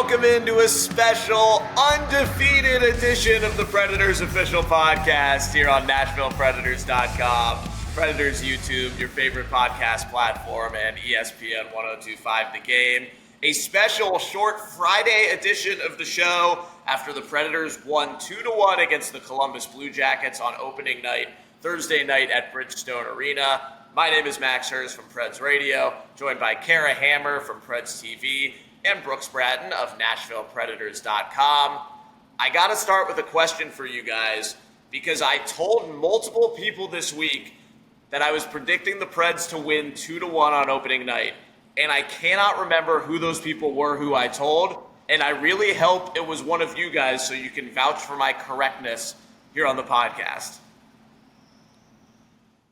welcome into a special undefeated edition of the Predators official podcast here on NashvillePredators.com, Predators YouTube, your favorite podcast platform, and ESPN 102.5 The Game. A special short Friday edition of the show after the Predators won 2-1 against the Columbus Blue Jackets on opening night, Thursday night at Bridgestone Arena. My name is Max Herz from Preds Radio, joined by Kara Hammer from Preds TV and Brooks Bratten of NashvillePredators.com. I got to start with a question for you guys because I told multiple people this week that I was predicting the Preds to win 2-1 on opening night. And I cannot remember who those people were who I told. And I really hope it was one of you guys so you can vouch for my correctness here on the podcast.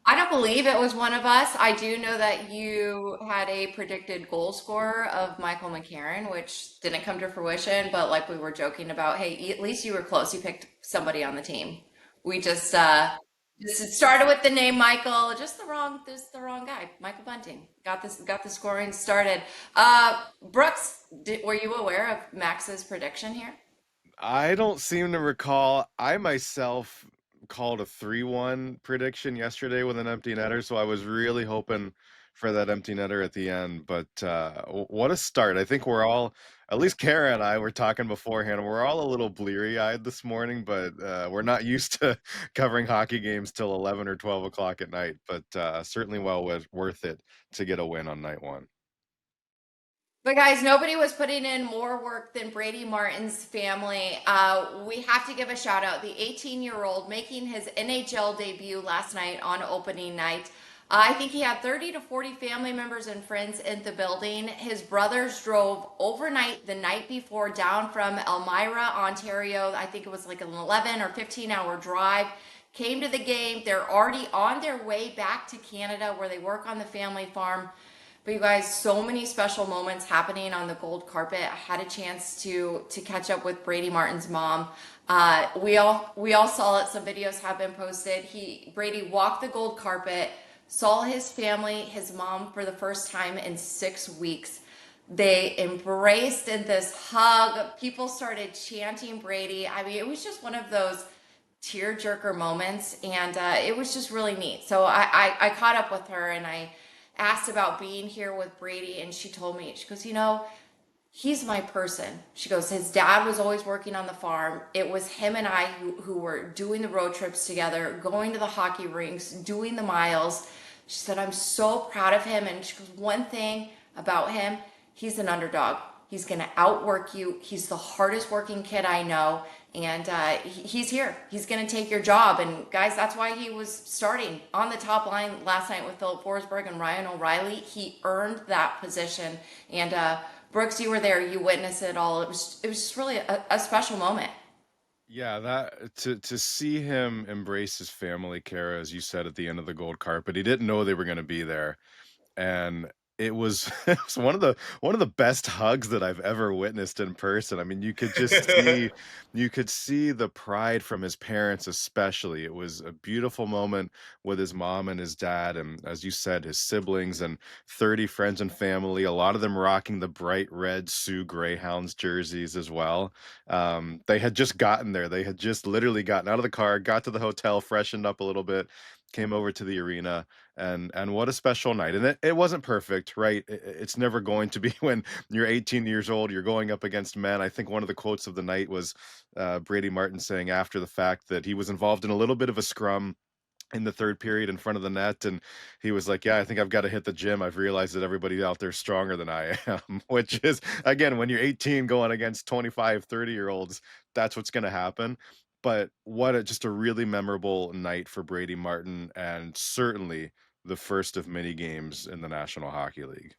I don't believe it was one of us. I do know that you had a predicted goal scorer of Michael McCarron, which didn't come to fruition. But like we were joking about, hey, at least you were close. You picked somebody on the team. We just started with the name Michael, just the wrong guy. Michael Bunting got the scoring started. Brooks, were you aware of Max's prediction here? I don't seem to recall. I myself called a 3-1 prediction yesterday with an empty netter, so I was really hoping for that empty netter at the end. But what a start. I think we're all, at least Kara and I were talking beforehand, we're all a little bleary-eyed this morning, but we're not used to covering hockey games till 11 or 12 o'clock at night, but certainly well worth it to get a win on night one. But guys, nobody was putting in more work than Brady Martin's family. We have to give a shout out. The 18-year-old making his NHL debut last night on opening night. I think he had 30 to 40 family members and friends in the building. His brothers drove overnight the night before down from Elmira, Ontario. I think it was like an 11 or 15-hour drive. Came to the game. They're already on their way back to Canada where they work on the family farm. But you guys, so many special moments happening on the gold carpet. I had a chance to catch up with Brady Martin's mom. We all saw it. Some videos have been posted. Brady walked the gold carpet, saw his family, his mom for the first time in 6 weeks. They embraced in this hug. People started chanting Brady. I mean, it was just one of those tearjerker moments, and it was just really neat. So I caught up with her and I asked about being here with Brady, and she told me, she goes, he's my person. She goes, his dad was always working on the farm. It was him and I who were doing the road trips together, going to the hockey rinks, doing the miles. She said, I'm so proud of him. And she goes, one thing about him, he's an underdog. He's going to outwork you. He's the hardest working kid I know. And he's here. He's going to take your job. And guys, that's why he was starting on the top line last night with Philip Forsberg and Ryan O'Reilly. He earned that position. And Brooks, you were there. You witnessed it all. It was just really a special moment. Yeah, that to see him embrace his family, Kara, as you said at the end of the gold carpet, he didn't know they were going to be there. And it was one of the best hugs that I've ever witnessed in person. I mean, you could see the pride from his parents, especially. It was a beautiful moment with his mom and his dad, and as you said, his siblings and 30 friends and family. A lot of them rocking the bright red Sioux Greyhounds jerseys as well. They had just gotten there. They had just literally gotten out of the car, got to the hotel, freshened up a little bit, came over to the arena, and what a special night. And it wasn't perfect, right? It's never going to be. When you're 18 years old, you're going up against men. I think one of the quotes of the night was Brady Martin saying after the fact that he was involved in a little bit of a scrum in the third period in front of the net, and he was like, yeah, I think I've got to hit the gym. I've realized that everybody out there is stronger than I am. Which is, again, when you're 18 going against 25, 30-year-olds, that's what's going to happen. But just a really memorable night for Brady Martin, and certainly the first of many games in the National Hockey League.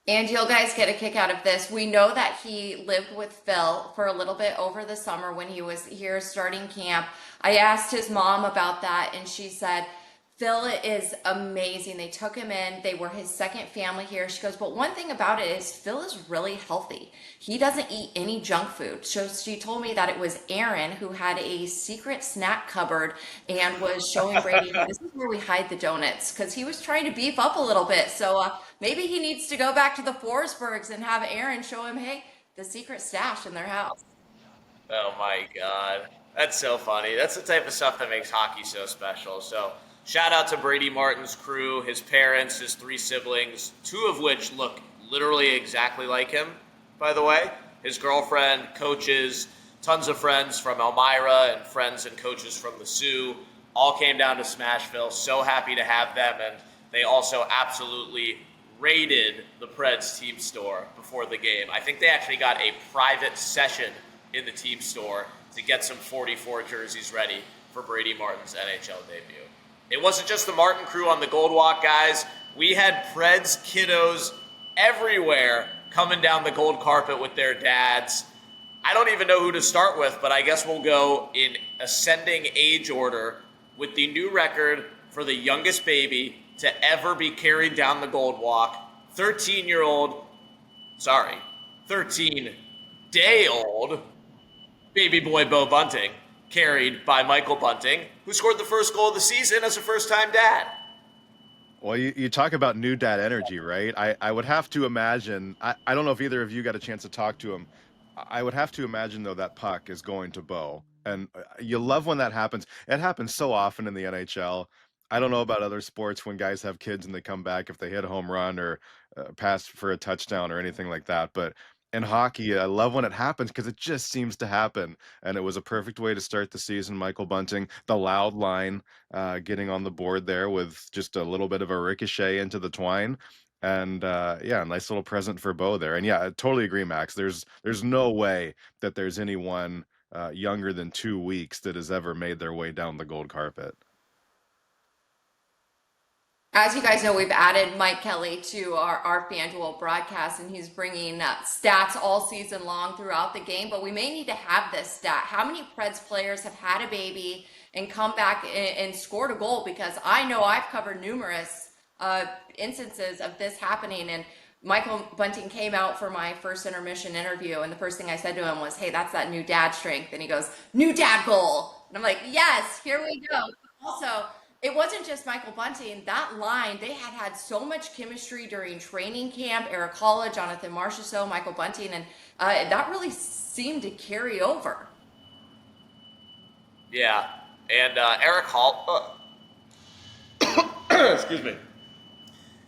And you'll guys get a kick out of this. We know that he lived with Phil for a little bit over the summer when he was here starting camp. I asked his mom about that, and she said, Phil is amazing. They took him in. They were his second family here. She goes, but one thing about it is Phil is really healthy. He doesn't eat any junk food. So she told me that it was Aaron who had a secret snack cupboard and was showing Brady, hey, this is where we hide the donuts, because he was trying to beef up a little bit. So maybe he needs to go back to the Forsbergs and have Aaron show him, hey, the secret stash in their house. Oh my God. That's so funny. That's the type of stuff that makes hockey so special. So, shout out to Brady Martin's crew, his parents, his three siblings, two of which look literally exactly like him, by the way. His girlfriend, coaches, tons of friends from Elmira, and friends and coaches from the Sioux all came down to Smashville. So happy to have them. And they also absolutely raided the Preds team store before the game. I think they actually got a private session in the team store to get some 44 jerseys ready for Brady Martin's NHL debut. It wasn't just the Martin crew on the Gold Walk, guys. We had Preds kiddos everywhere coming down the gold carpet with their dads. I don't even know who to start with, but I guess we'll go in ascending age order with the new record for the youngest baby to ever be carried down the Gold Walk. 13-day-old baby boy Bo Bunting, carried by Michael Bunting, who scored the first goal of the season as a first-time dad. Well, you talk about new dad energy, right? I would have to imagine, I don't know if either of you got a chance to talk to him. I would have to imagine, though, that puck is going to Bo. And you love when that happens. It happens so often in the NHL. I don't know about other sports when guys have kids and they come back if they hit a home run or pass for a touchdown or anything like that. But in hockey, I love when it happens because it just seems to happen. And it was a perfect way to start the season. Michael Bunting, the loud line, getting on the board there with just a little bit of a ricochet into the twine. And yeah, nice little present for Bo there. And yeah, I totally agree, Max. There's no way that there's anyone younger than 2 weeks that has ever made their way down the gold carpet. As you guys know, we've added Mike Kelly to our FanDuel broadcast, and he's bringing stats all season long throughout the game. But we may need to have this stat. How many Preds players have had a baby and come back and scored a goal? Because I know I've covered numerous instances of this happening. And Michael Bunting came out for my first intermission interview, and the first thing I said to him was, "Hey, that's that new dad strength." And he goes, "New dad goal." And I'm like, "Yes, here we go." Also, it wasn't just Michael Bunting. That line, they had so much chemistry during training camp. Eric Holla, Jonathan Marchessault, Michael Bunting, and that really seemed to carry over. Yeah, and Eric Holla, excuse me.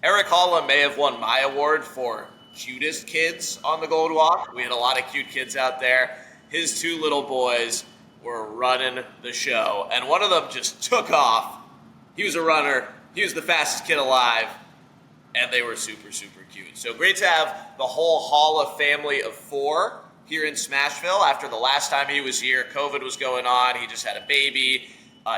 Eric Holla may have won my award for cutest kids on the Gold Walk. We had a lot of cute kids out there. His two little boys were running the show, and one of them just took off. He was a runner. He was the fastest kid alive, and they were super, super cute. So great to have the whole Holla family of four here in Smashville. After the last time he was here, COVID was going on. He just had a baby.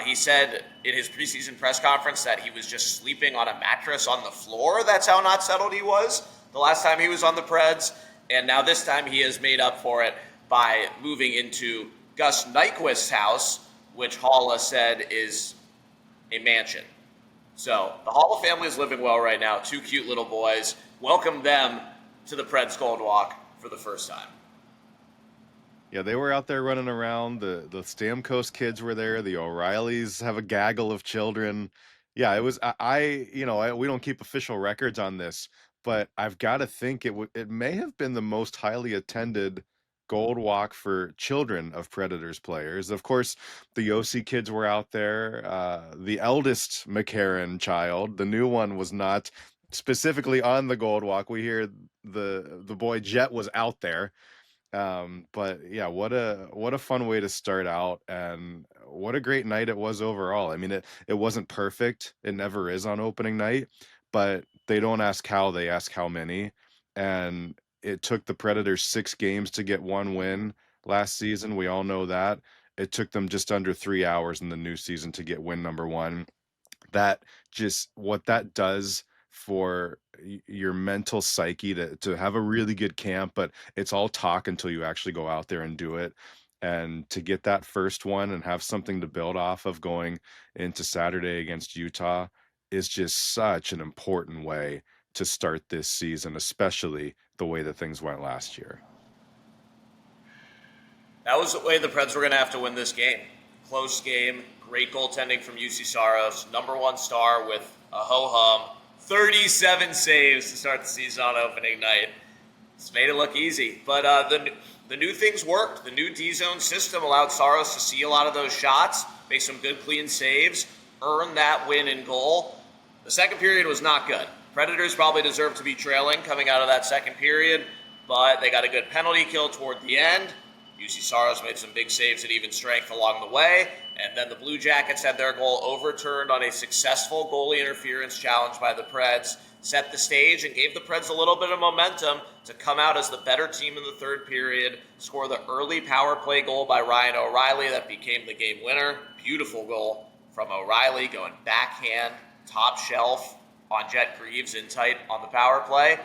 He said in his preseason press conference that he was just sleeping on a mattress on the floor. That's how not settled he was the last time he was on the Preds. And now this time he has made up for it by moving into Gus Nyquist's house, which Holla said is a mansion. So the Holla family is living well right now. Two cute little boys. Welcome them to the Preds Gold Walk for the first time. Yeah, they were out there running around. The Stamkos kids were there. The O'Reillys have a gaggle of children. Yeah, it was. We don't keep official records on this, but I've got to think it may have been the most highly attended Gold Walk for children of Predators players. Of course, the Yossi kids were out there. The eldest McCarron child, the new one, was not specifically on the Gold Walk. We hear the boy Jet was out there. But yeah, what a fun way to start out, and what a great night it was overall. I mean, it wasn't perfect. It never is on opening night, but they don't ask how, they ask how many. And it took the Predators 6 games to get one win last season. We all know that. It took them just under 3 hours in the new season to get win number one. That just what that does for your mental psyche to have a really good camp, but it's all talk until you actually go out there and do it. And to get that first one and have something to build off of going into Saturday against Utah is just such an important way to start this season, especially the way that things went last year. That was the way the Preds were going to have to win this game. Close game, great goaltending from Juuse Saros, number one star with a ho-hum, 37 saves to start the season on opening night. It's made it look easy. But the new things worked. The new D-zone system allowed Saros to see a lot of those shots, make some good clean saves, earn that win in goal. The second period was not good. Predators probably deserved to be trailing coming out of that second period, but they got a good penalty kill toward the end. Juuse Saros made some big saves at even strength along the way, and then the Blue Jackets had their goal overturned on a successful goalie interference challenge by the Preds, set the stage and gave the Preds a little bit of momentum to come out as the better team in the third period, score the early power play goal by Ryan O'Reilly that became the game winner. Beautiful goal from O'Reilly going backhand, top shelf on Jet Greaves in tight on the power play.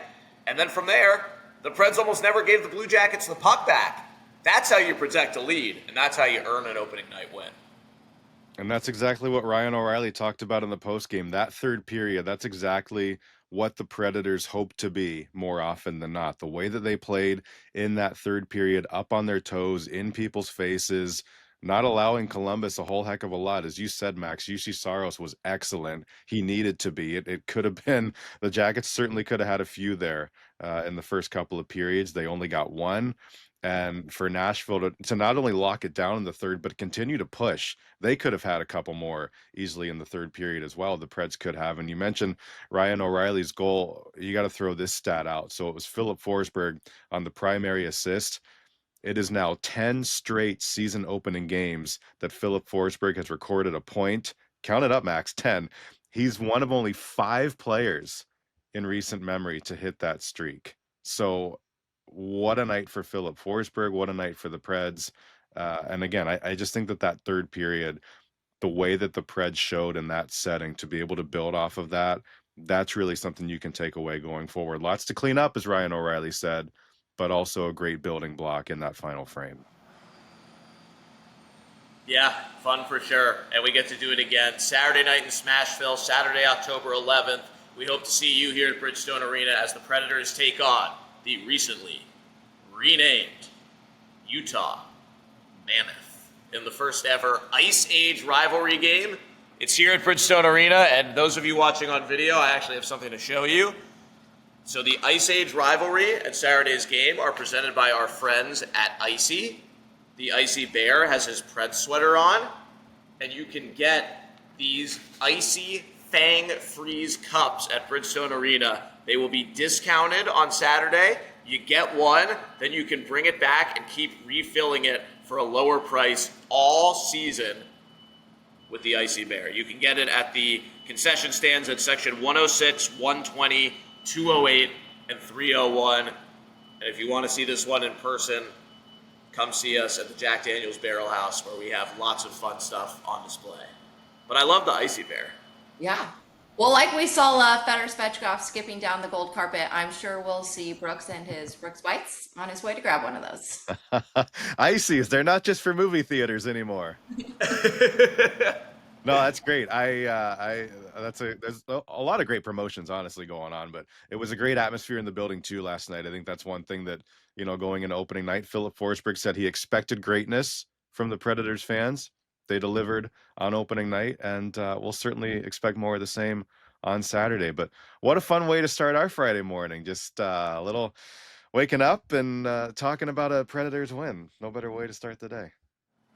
And then from there, the Preds almost never gave the Blue Jackets the puck back. That's how you protect a lead, and that's how you earn an opening night win. And that's exactly what Ryan O'Reilly talked about in the postgame. That third period, that's exactly what the Predators hope to be more often than not. The way that they played in that third period, up on their toes, in people's faces, not allowing Columbus a whole heck of a lot. As you said, Max, Juuse Saros was excellent. He needed to be. It could have been, the Jackets certainly could have had a few there in the first couple of periods. They only got one. And for Nashville to not only lock it down in the third, but continue to push, they could have had a couple more easily in the third period as well. The Preds could have. And you mentioned Ryan O'Reilly's goal. You got to throw this stat out. So it was Philip Forsberg on the primary assist. It is now 10 straight season opening games that Philip Forsberg has recorded a point. Count it up, Max, 10. He's one of only 5 players in recent memory to hit that streak. So what a night for Philip Forsberg. What a night for the Preds. And again, I just think that third period, the way that the Preds showed in that setting to be able to build off of that, that's really something you can take away going forward. Lots to clean up, as Ryan O'Reilly said, but also a great building block in that final frame. Yeah, fun for sure. And we get to do it again Saturday night in Smashville, Saturday, October 11th. We hope to see you here at Bridgestone Arena as the Predators take on the recently renamed Utah Mammoth in the first ever Ice Age rivalry game. It's here at Bridgestone Arena, and those of you watching on video, I actually have something to show you. So the Ice Age rivalry and Saturday's game are presented by our friends at Icy. The Icy Bear has his Preds sweater on, and you can get these Icy Fang Freeze cups at Bridgestone Arena. They will be discounted on Saturday. You get one, then you can bring it back and keep refilling it for a lower price all season with the Icy Bear. You can get it at the concession stands at section 106, 120, 208, and 301. And if you want to see this one in person, come see us at the Jack Daniels Barrel House, where we have lots of fun stuff on display. But I love the Icy Bear. Yeah. Well, like we saw Fedor Svechkov skipping down the gold carpet, I'm sure we'll see Brooks and his Brooks Bites on his way to grab one of those. Icy's, they're not just for movie theaters anymore. No, that's great. There's a lot of great promotions, honestly, going on, but it was a great atmosphere in the building too last night. I think that's one thing that, going into opening night, Philip Forsberg said he expected greatness from the Predators fans. They delivered on opening night, and we'll certainly expect more of the same on Saturday. But what a fun way to start our Friday morning. Just a little waking up and talking about a Predators win. No better way to start the day.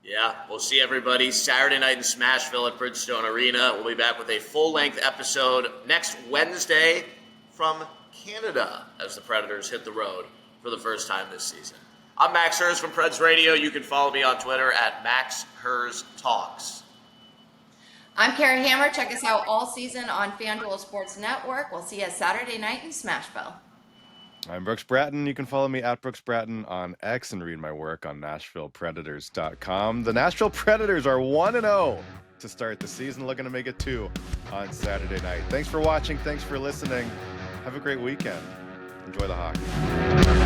Yeah, we'll see everybody Saturday night in Smashville at Bridgestone Arena. We'll be back with a full-length episode next Wednesday from Canada as the Predators hit the road for the first time this season. I'm Max Herz from Preds Radio. You can follow me on Twitter at Max Herz Talks. I'm Carrie Hammer. Check us out all season on FanDuel Sports Network. We'll see you Saturday night in Smashville. I'm Brooks Bratten. You can follow me at Brooks Bratten on X and read my work on NashvillePredators.com. The Nashville Predators are 1-0 to start the season, looking to make it 2 on Saturday night. Thanks for watching. Thanks for listening. Have a great weekend. Enjoy the hockey.